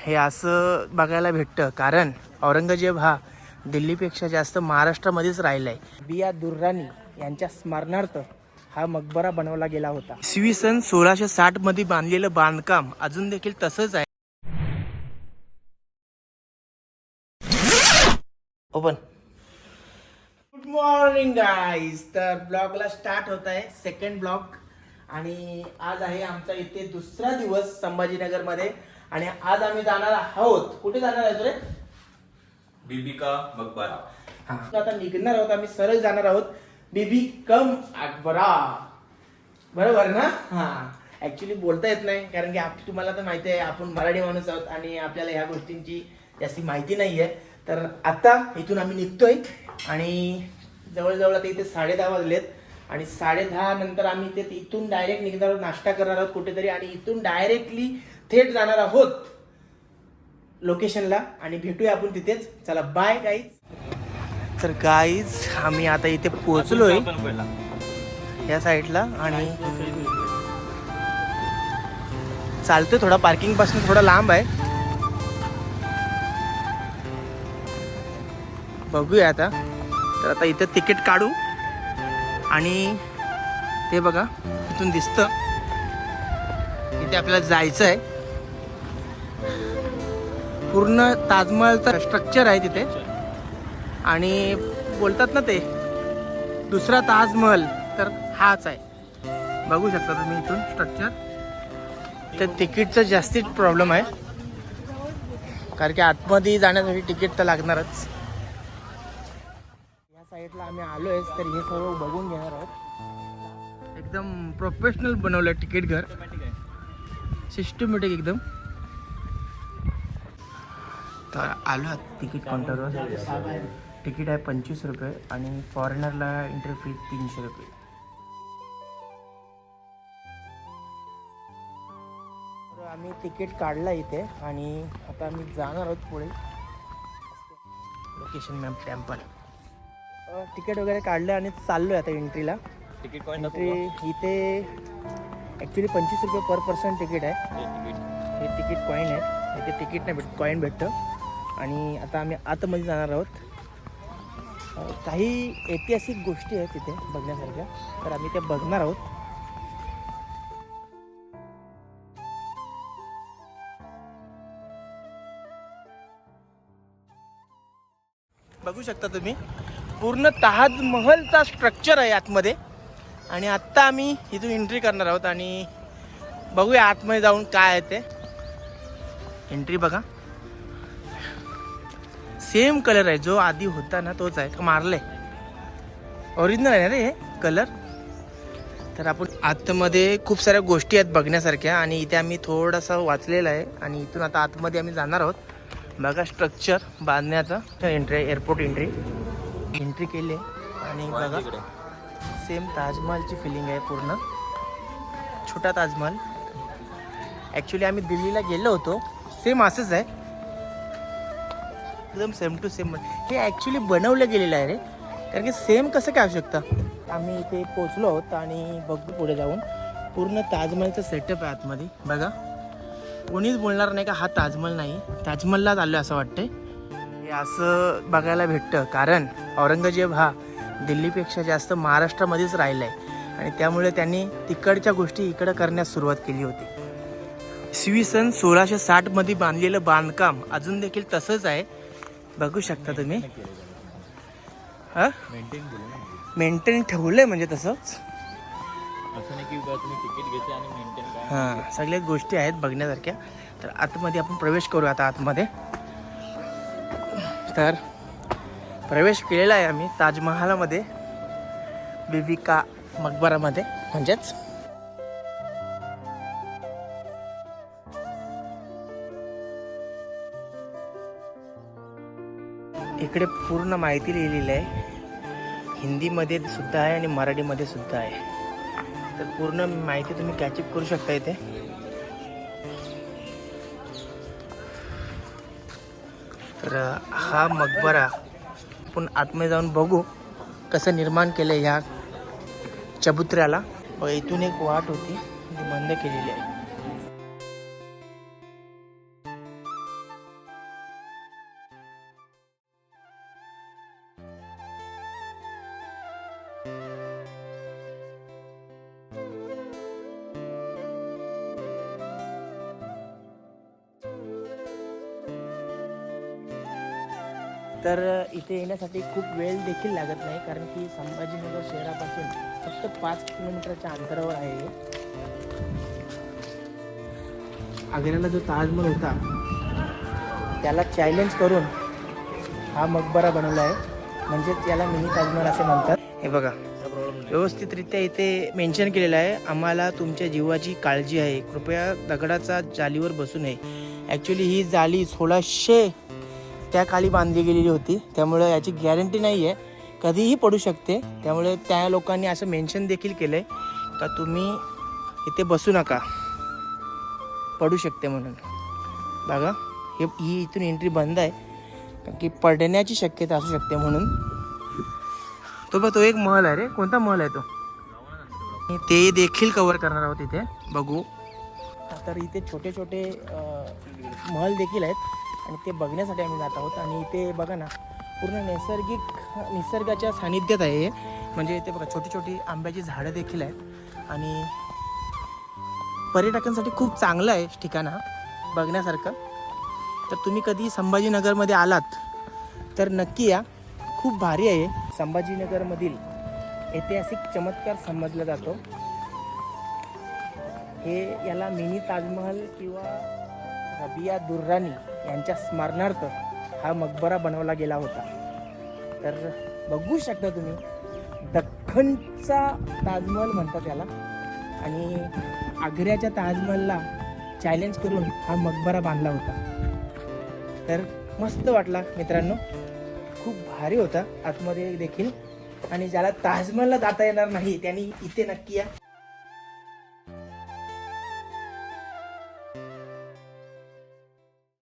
हे असं बघायला भेटतं कारण औरंगजेब हा दिल्लीपेक्षा जास्त महाराष्ट्रामध्येच राहिलाय. बिया दुर्राणी यांच्या स्मरणार्थ हा मकबरा बनवला गेला होता. इसवी सन 1660 मध्ये बांधलेलं बांधकाम अजून देखील तसंच आहे. ओपन. Good morning guys. तर ब्लॉगला स्टार्ट होत आहे सेकंड ब्लॉग आणि आज आहे आमचा इथे दुसरा दिवस संभाजीनगर मध्ये आणि आज आम्ही जाणार आहोत. कुठे जाणार आहे रे? बीबी का मकबरा. हा, आता निघणार आहोत आम्ही, सरळ जाणार आहोत बीबी कम अकबरा. बरोबर ना? हा, ऍक्च्युली बोलता येत नाही कारण की तुम्हाला तर माहिती आहे आपण मराठी माणूस आहोत आणि आपल्याला ह्या गोष्टींची जास्ती माहिती नाहीये. तर आता इथून आम्ही निघतोय आणि जवळजवळ आता इथे 10:30 वाजलेत आणि 10:30 नंतर आम्ही इथून डायरेक्ट निघणार आहोत, नाश्ता करणार आहोत कुठेतरी आणि इथून डायरेक्टली थेट जाणार आहोत लोकेशनला आणि भेटूया आपण तिथेच. चला बाय गाईज. तर गाईज आम्ही आता इथे पोहोचलोय या साईडला आणि चालतोय, थोडा पार्किंग पासून थोडा लांब आहे. बघूया आता. तर आता इथे तिकीट काढू आणि ते बघा इथून दिसतं इथे आपल्याला जायचं आहे. पूर्ण ताजमहलचं स्ट्रक्चर आहे तिथे आणि बोलतात ना ते दुसरा ताजमहल, तर हाच आहे. बघू शकता तुम्ही इथून स्ट्रक्चर. तर तिकीटचा जास्तीच प्रॉब्लेम आहे कारण की आतमध्ये जाण्यासाठी तिकीट तर लागणारच. या साईडला आम्ही आलोय तर हे सर्व बघून घेणार आहोत. एकदम प्रोफेशनल बनवलं तिकीट घर, सिस्टमॅटिक एकदम. तर आलो तिकीट काउंटरवर. तिकीट आहे 25 रुपये आणि फॉरेनरला एंट्री फी 300 रुपये. तर आम्ही तिकीट काढलं इथे आणि आता आम्ही जाणार आहोत पुढे लोकेशन मॅप टेम्पल. तिकीट वगैरे काढलं आणि चाललोय आता एंट्रीला. तिकीट कॉइन एंट्री इथे ॲक्च्युली 25 रुपये पर पर्सन तिकीट आहे. हे तिकीट कॉईन आहे, इथे तिकीट नाही भेटत, कॉईन भेटतं. आणि आता आम्ही आतमध्ये जाणार आहोत. काही ऐतिहासिक गोष्टी आहेत तिथे बघण्यासारख्या, तर आम्ही त्या बघणार आहोत. बघू शकता तुम्ही पूर्ण ताजमहलचा स्ट्रक्चर आहे आतमध्ये आणि आत्ता आम्ही इथून एंट्री करणार आहोत आणि बघूया आतमध्ये जाऊन काय आहे ते. एंट्री बघा, सेम कलर आहे जो आधी होता ना तोच आहे का मारले, ओरिजिनल आहे ना रे हे कलर. तर आपण आतमध्ये खूप साऱ्या गोष्टी आहेत बघण्यासारख्या आणि इथे आम्ही थोडासा वाचलेला आहे आणि इथून आता आतमध्ये आम्ही जाणार आहोत. बघा स्ट्रक्चर बांधण्याचा. एंट्री एअरपोर्ट एंट्री केली आहे आणि बघा सेम ताजमहलची फिलिंग आहे, पूर्ण छोटा ताजमहल. ॲक्च्युली आम्ही दिल्लीला गेलो होतो, सेम असंच आहे एकदम सेम टू सेम. हे ॲक्च्युली बनवलं गेलेलं आहे रे, कारण की सेम कसं काय असू शकतं. आम्ही इथे पोचलो आहोत आणि बघू पुढे जाऊन पूर्ण ताजमहलचं सेटअप आहे आतमध्ये. बघा कोणीच बोलणार नाही का हा ताजमहल नाही, ताजमहललाच आलो असं वाटतंय. हे असं बघायला भेटतं कारण औरंगजेब हा दिल्लीपेक्षा जास्त महाराष्ट्रामध्येच राहिला आहे आणि त्यामुळे त्यांनी तिकडच्या गोष्टी इकडं करण्यास सुरुवात केली होती. इसवी सन 1660 मध्ये बांधलेलं बांधकाम अजून देखील तसंच आहे. बघू शकता तुम्ही. हा मेंटेन ठेवलंय म्हणजे तसंच असं नाही की तुम्ही तिकीट घेते आणि मेंटेन काय. हां, सगळ्या गोष्टी आहेत बघण्यासारख्या. तर आतमध्ये आपण प्रवेश करू आता आतमध्ये. तर प्रवेश केलेला आहे आम्ही ताजमहालामध्ये, बीबी का मकबरामध्ये म्हणजेच. इकडे पूर्ण माहिती लिहिलेली आहे, हिंदीमध्ये सुद्धा आहे आणि मराठीमध्ये सुद्धा आहे. तर पूर्ण माहिती तुम्ही कॅचअप करू शकता इथे. तर हा मकबरा आपण आतमध्ये जाऊन बघू कसं निर्माण केलं ह्या चबुत्र्याला. इथून एक वाट होती ती बंद केलेली आहे. तर इथे येण्यासाठी खूप वेळ देखील लागत नाही, कारण की संभाजीनगर शहरापासून फक्त 5 किलोमीटरच्या अंतरावर आहे हे. आग्र्याला जो ताजमहल होता त्याला चॅलेंज करून हा मकबरा बनवला आहे, म्हणजे त्याला मिनी ताजमहल असे म्हणतात. हे बघा व्यवस्थितरित्या इथे मेन्शन केलेलं आहे, आम्हाला तुमच्या जीवाची काळजी आहे, कृपया दगडाचा जालीवर बसू नये. ॲक्च्युली ही जाली 1600 त्या काळी बांधली गेलेली होती, त्यामुळे याची गॅरंटी नाही आहे, कधीही पडू शकते. त्यामुळे त्या लोकांनी असं मेन्शन देखील केलं आहे का तुम्ही इथे बसू नका, पडू शकते म्हणून. बघा ही इथून एंट्री बंद आहे, कारण की पडण्याची शक्यता असू शकते म्हणून. तो एक महल आहे रे. कोणता महल आहे तो? ते देखील कव्हर करणार आहोत इथे, बघू. तर इथे छोटे छोटे महल देखील आहेत आणि ते बघण्यासाठी आम्ही जात आहोत. आणि इथे बघा ना, पूर्ण निसर्गाच्या सानिध्यात आहे हे. म्हणजे इथे बघा छोटी छोटी आंब्याची झाडं देखील आहेत आणि पर्यटकांसाठी खूप चांगलं आहे ठिकाण हा बघण्यासारखं. तर तुम्ही कधी संभाजीनगरमध्ये आलात तर नक्की या, खूप भारी आहे. संभाजीनगरमधील ऐतिहासिक चमत्कार समजला जातो. याला मिनी ताजमहल किंवा रबिया दुर्राणी यांच्या स्मरणार्थ हा मकबरा बनवला गेला होता. तर बघू शकता तुम्ही, दख्खनचा ताजमहल म्हणतात त्याला. आणि आग्र्याच्या ताजमहलला चॅलेंज करून हा मकबरा बांधला होता. तर मस्त वाटला मित्रांनो, खूप भारी होता आतमध्ये देखील. आणि ज्याला ताजमहलला जाता येणार नाही त्यांनी इथे नक्की या.